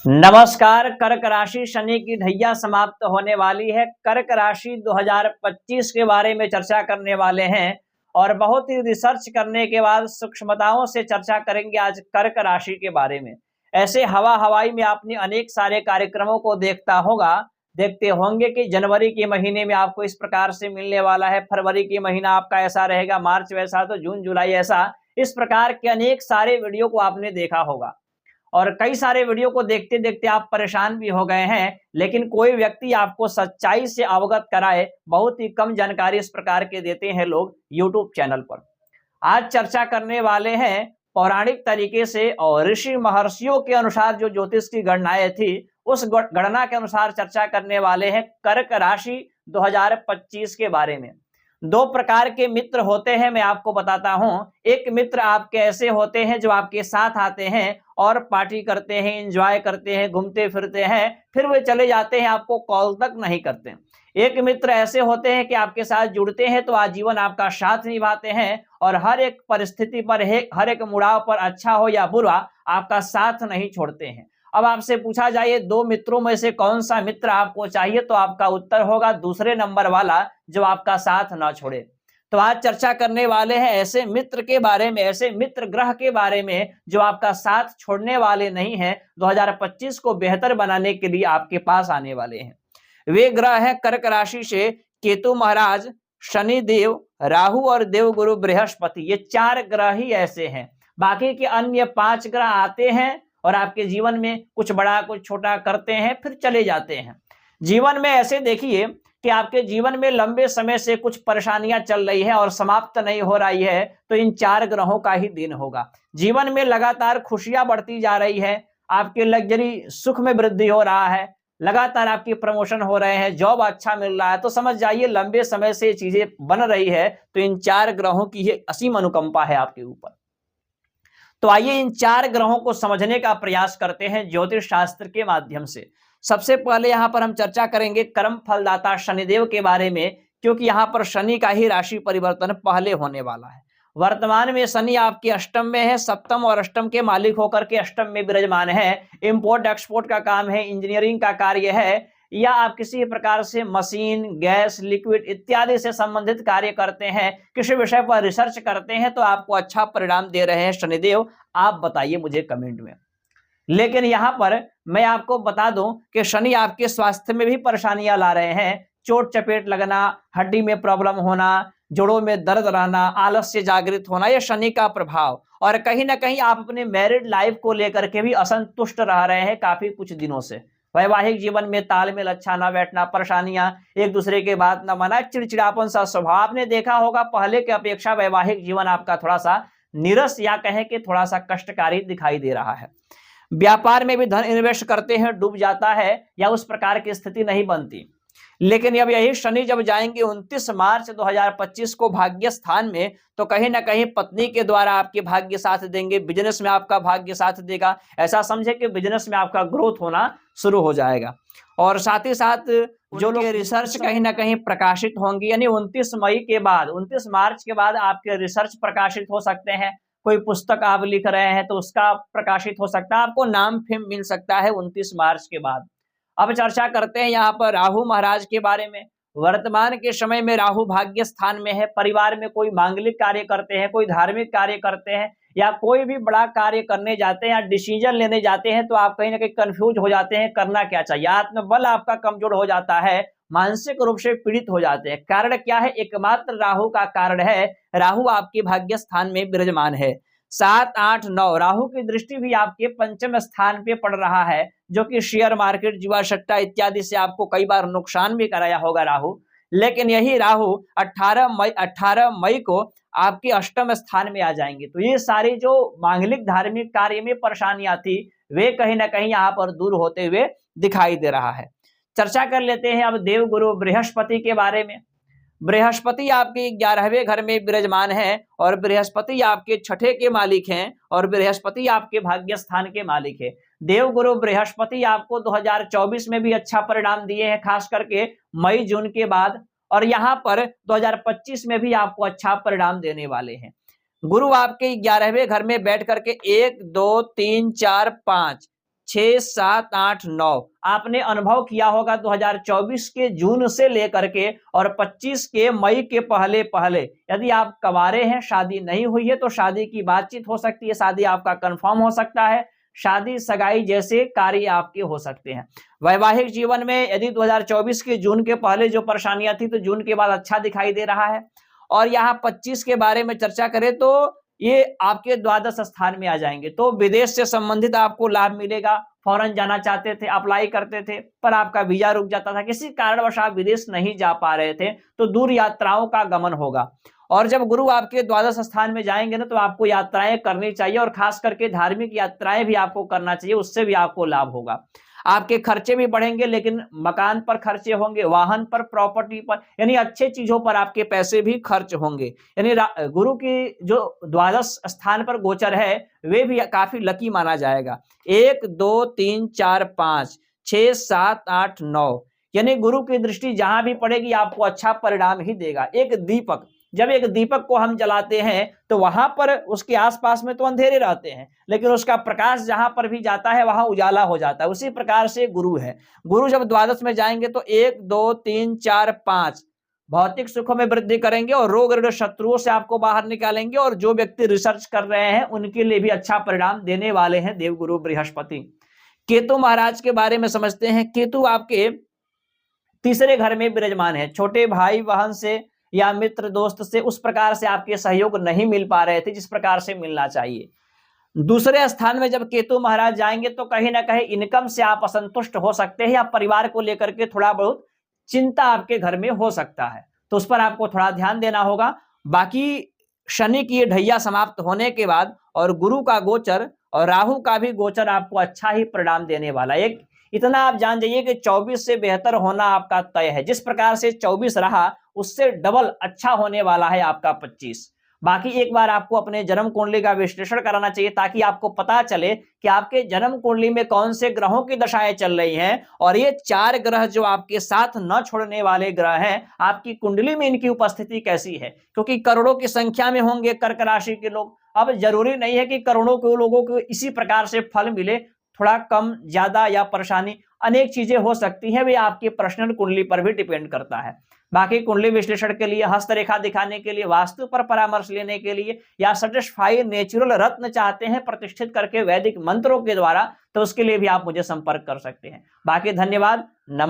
नमस्कार। कर्क राशि शनि की ढैया समाप्त होने वाली है। कर्क राशि 2025 के बारे में चर्चा करने वाले हैं और बहुत ही रिसर्च करने के बाद सूक्ष्मताओं से चर्चा करेंगे आज कर्क राशि के बारे में। ऐसे हवाई में आपने अनेक सारे कार्यक्रमों को देखते होंगे कि जनवरी के महीने में आपको इस प्रकार से मिलने वाला है, फरवरी के महीना आपका ऐसा रहेगा, मार्च वैसा तो जून जुलाई ऐसा। इस प्रकार के अनेक सारे वीडियो को आपने देखा होगा और कई सारे वीडियो को देखते देखते आप परेशान भी हो गए हैं, लेकिन कोई व्यक्ति आपको सच्चाई से अवगत कराए, बहुत ही कम जानकारी इस प्रकार के देते हैं लोग यूट्यूब चैनल पर। आज चर्चा करने वाले हैं पौराणिक तरीके से और ऋषि महर्षियों के अनुसार जो ज्योतिष की गणनाएं थी, उस गणना के अनुसार चर्चा करने वाले हैं कर्क राशि 2025 के बारे में। दो प्रकार के मित्र होते हैं, मैं आपको बताता हूं। एक मित्र आपके ऐसे होते हैं जो आपके साथ आते हैं और पार्टी करते हैं, एंजॉय करते हैं, घूमते फिरते हैं, फिर वे चले जाते हैं, आपको कॉल तक नहीं करते। एक मित्र ऐसे होते हैं कि आपके साथ जुड़ते हैं तो आजीवन आपका साथ निभाते हैं और हर एक परिस्थिति पर, हर एक मुड़ाव पर, अच्छा हो या बुरा, आपका साथ नहीं छोड़ते हैं। अब आपसे पूछा जाए दो मित्रों में से कौन सा मित्र आपको चाहिए, तो आपका उत्तर होगा दूसरे नंबर वाला, जो आपका साथ ना छोड़े। तो आज चर्चा करने वाले हैं ऐसे मित्र के बारे में, ऐसे मित्र ग्रह के बारे में जो आपका साथ छोड़ने वाले नहीं हैं, 2025 को बेहतर बनाने के लिए आपके पास आने वाले हैं। वे ग्रह हैं कर्क राशि से केतु महाराज, शनि देव, राहु और देवगुरु बृहस्पति। ये चार ग्रह ही ऐसे हैं। बाकी के अन्य पांच ग्रह आते हैं और आपके जीवन में कुछ बड़ा कुछ छोटा करते हैं, फिर चले जाते हैं। जीवन में ऐसे देखिए कि आपके जीवन में लंबे समय से कुछ परेशानियां चल रही है और समाप्त नहीं हो रही है, तो इन चार ग्रहों का ही दिन होगा। जीवन में लगातार खुशियां बढ़ती जा रही है, आपके लग्जरी सुख में वृद्धि हो रहा है, लगातार आपकी प्रमोशन हो रहे हैं, जॉब अच्छा मिल रहा है, तो समझ जाइए लंबे समय से चीजें बन रही है, तो इन चार ग्रहों की ये असीम अनुकंपा है आपके ऊपर। तो आइए इन चार ग्रहों को समझने का प्रयास करते हैं ज्योतिष शास्त्र के माध्यम से। सबसे पहले यहां पर हम चर्चा करेंगे कर्म फलदाता शनिदेव के बारे में, क्योंकि यहां पर शनि का ही राशि परिवर्तन पहले होने वाला है। वर्तमान में शनि आपके अष्टम में है, सप्तम और अष्टम के मालिक होकर के अष्टम में विराजमान है। इंपोर्ट एक्सपोर्ट का काम है, इंजीनियरिंग का कार्य है, या आप किसी प्रकार से मशीन, गैस, लिक्विड इत्यादि से संबंधित कार्य करते हैं, किसी विषय पर रिसर्च करते हैं, तो आपको अच्छा परिणाम दे रहे हैं शनिदेव। आप बताइए मुझे कमेंट में। लेकिन यहां पर मैं आपको बता दूं कि शनि आपके स्वास्थ्य में भी परेशानियां ला रहे हैं। चोट चपेट लगना, हड्डी में प्रॉब्लम होना, जोड़ों में दर्द रहना, आलस्य जागृत होना, यह शनि का प्रभाव। और कहीं ना कहीं आप अपने मैरिड लाइफ को लेकर के भी असंतुष्ट रह रहे हैं काफी कुछ दिनों से। वैवाहिक जीवन में तालमेल अच्छा ना बैठना, परेशानियां, एक दूसरे के बात ना माना, चिड़चिड़ापन सा स्वभाव। आपने देखा होगा पहले की अपेक्षा वैवाहिक जीवन आपका थोड़ा सा नीरस या कहें कि थोड़ा सा कष्टकारी दिखाई दे रहा है। व्यापार में भी धन इन्वेस्ट करते हैं, डूब जाता है या उस प्रकार की स्थिति नहीं बनती। लेकिन अब यही शनि जब जाएंगे 29 मार्च 2025 को भाग्य स्थान में, तो कहीं ना कहीं पत्नी के द्वारा आपके भाग्य साथ देंगे, बिजनेस में आपका भाग्य साथ देगा। ऐसा समझे कि बिजनेस में आपका ग्रोथ होना शुरू हो जाएगा। और साथ ही साथ जो लोग रिसर्च कहीं ना कहीं प्रकाशित होंगी, यानी 29 मई के बाद, 29 मार्च के बाद आपके रिसर्च प्रकाशित हो सकते हैं। कोई पुस्तक आप लिख रहे हैं तो उसका प्रकाशित हो सकता है, आपको नाम फेम मिल सकता है 29 मार्च के बाद। अब चर्चा करते हैं यहाँ पर राहु महाराज के बारे में। वर्तमान के समय में राहु भाग्य स्थान में है। परिवार में कोई मांगलिक कार्य करते हैं, कोई धार्मिक कार्य करते हैं, या कोई भी बड़ा कार्य करने जाते हैं या डिसीजन लेने जाते हैं, तो आप कहीं ना कहीं कंफ्यूज हो जाते हैं करना क्या चाहिए। आत्मबल आपका कमजोर हो जाता है, मानसिक रूप से पीड़ित हो जाते हैं। कारण क्या है? एकमात्र राहु का कारण है, राहु आपके भाग्य स्थान में विराजमान है। 7, 8, 9 राहु की दृष्टि भी आपके पंचम स्थान पे पड़ रहा है, जो कि शेयर मार्केट, जुआ सट्टा इत्यादि से आपको कई बार नुकसान भी कराया होगा राहु। लेकिन यही राहु 18 मई को आपके अष्टम स्थान में आ जाएंगे, तो ये सारी जो मांगलिक धार्मिक कार्य में परेशानियां थी, वे कहीं ना कहीं यहाँ पर दूर होते हुए दिखाई दे रहा है। चर्चा कर लेते हैं अब देवगुरु बृहस्पति के बारे में। बृहस्पति आपके 11वें घर में विराजमान है और बृहस्पति आपके छठे के मालिक हैं और बृहस्पति आपके भाग्य स्थान के मालिक है। देवगुरु बृहस्पति आपको 2024 में भी अच्छा परिणाम दिए हैं, खास करके मई जून के बाद, और यहाँ पर 2025 में भी आपको अच्छा परिणाम देने वाले हैं। गुरु आपके 11वें घर में बैठ करके 1, 2, 3, 4, 5 6, 7, 8, 9 आपने अनुभव किया होगा 2024 के जून से लेकर के और 25 के मई के पहले पहले यदि आप कवारे हैं, शादी नहीं हुई है तो शादी की बातचीत हो सकती है, शादी आपका कंफर्म हो सकता है, शादी सगाई जैसे कार्य आपके हो सकते हैं। वैवाहिक जीवन में यदि 2024 के जून के पहले जो परेशानियां थी तो जून के बाद अच्छा दिखाई दे रहा है। और यहाँ 25 के बारे में चर्चा करें तो ये आपके द्वादश स्थान में आ जाएंगे, तो विदेश से संबंधित आपको लाभ मिलेगा। फॉरेन जाना चाहते थे, अप्लाई करते थे पर आपका वीजा रुक जाता था, किसी कारणवश आप विदेश नहीं जा पा रहे थे, तो दूर यात्राओं का गमन होगा। और जब गुरु आपके द्वादश स्थान में जाएंगे ना तो आपको यात्राएं करनी चाहिए और खास करके धार्मिक यात्राएं भी आपको करना चाहिए, उससे भी आपको लाभ होगा। आपके खर्चे भी बढ़ेंगे लेकिन मकान पर खर्चे होंगे, वाहन पर, प्रॉपर्टी पर, यानी अच्छे चीजों पर आपके पैसे भी खर्च होंगे। यानी गुरु की जो द्वादश स्थान पर गोचर है वे भी काफी लकी माना जाएगा। 1, 2, 3, 4, 5, 6, 7, 8, 9 यानी गुरु की दृष्टि जहां भी पड़ेगी आपको अच्छा परिणाम ही देगा। एक दीपक, जब एक दीपक को हम जलाते हैं तो वहां पर उसके आसपास में तो अंधेरे रहते हैं लेकिन उसका प्रकाश जहां पर भी जाता है वहां उजाला हो जाता है। उसी प्रकार से गुरु है। गुरु जब द्वादश में जाएंगे तो 1, 2, 3, 4, 5 भौतिक सुखों में वृद्धि करेंगे और रोग ऋण शत्रुओं से आपको बाहर निकालेंगे। और जो व्यक्ति रिसर्च कर रहे हैं उनके लिए भी अच्छा परिणाम देने वाले हैं देवगुरु बृहस्पति। केतु महाराज के बारे में समझते हैं। केतु आपके तीसरे घर में विराजमान है। छोटे भाई बहन से या मित्र दोस्त से उस प्रकार से आपके सहयोग नहीं मिल पा रहे थे जिस प्रकार से मिलना चाहिए। दूसरे स्थान में जब केतु महाराज जाएंगे तो कहीं ना कहीं इनकम से आप असंतुष्ट हो सकते हैं या परिवार को लेकर के थोड़ा बहुत चिंता आपके घर में हो सकता है, तो उस पर आपको थोड़ा ध्यान देना होगा। बाकी शनि की ढैया समाप्त होने के बाद और गुरु का गोचर और राहु का भी गोचर आपको अच्छा ही परिणाम देने वाला। एक इतना आप जान जाइए कि 24 से बेहतर होना आपका तय है। जिस प्रकार से 24 रहा उससे डबल अच्छा होने वाला है आपका 25। बाकी एक बार आपको अपने जन्म कुंडली का विश्लेषण कराना चाहिए ताकि आपको पता चले कि आपके जन्म कुंडली में कौन से ग्रहों की दशाएं चल रही हैं और ये 4 ग्रह जो आपके साथ न छोड़ने वाले ग्रह हैं आपकी कुंडली में इनकी उपस्थिति कैसी है, क्योंकि करोड़ों की संख्या में होंगे कर्क राशि के लोग। अब जरूरी नहीं है कि करोड़ों के लोगों को इसी प्रकार से फल मिले, थोड़ा कम ज्यादा या परेशानी अनेक चीजें हो सकती हैं, वे आपकी पर्सनल कुंडली पर भी डिपेंड करता है। बाकी कुंडली विश्लेषण के लिए, हस्तरेखा दिखाने के लिए, वास्तु पर परामर्श लेने के लिए या सटिस्फाई नेचुरल रत्न चाहते हैं प्रतिष्ठित करके वैदिक मंत्रों के द्वारा, तो उसके लिए भी आप मुझे संपर्क कर सकते हैं। बाकी धन्यवाद, नमस्कार।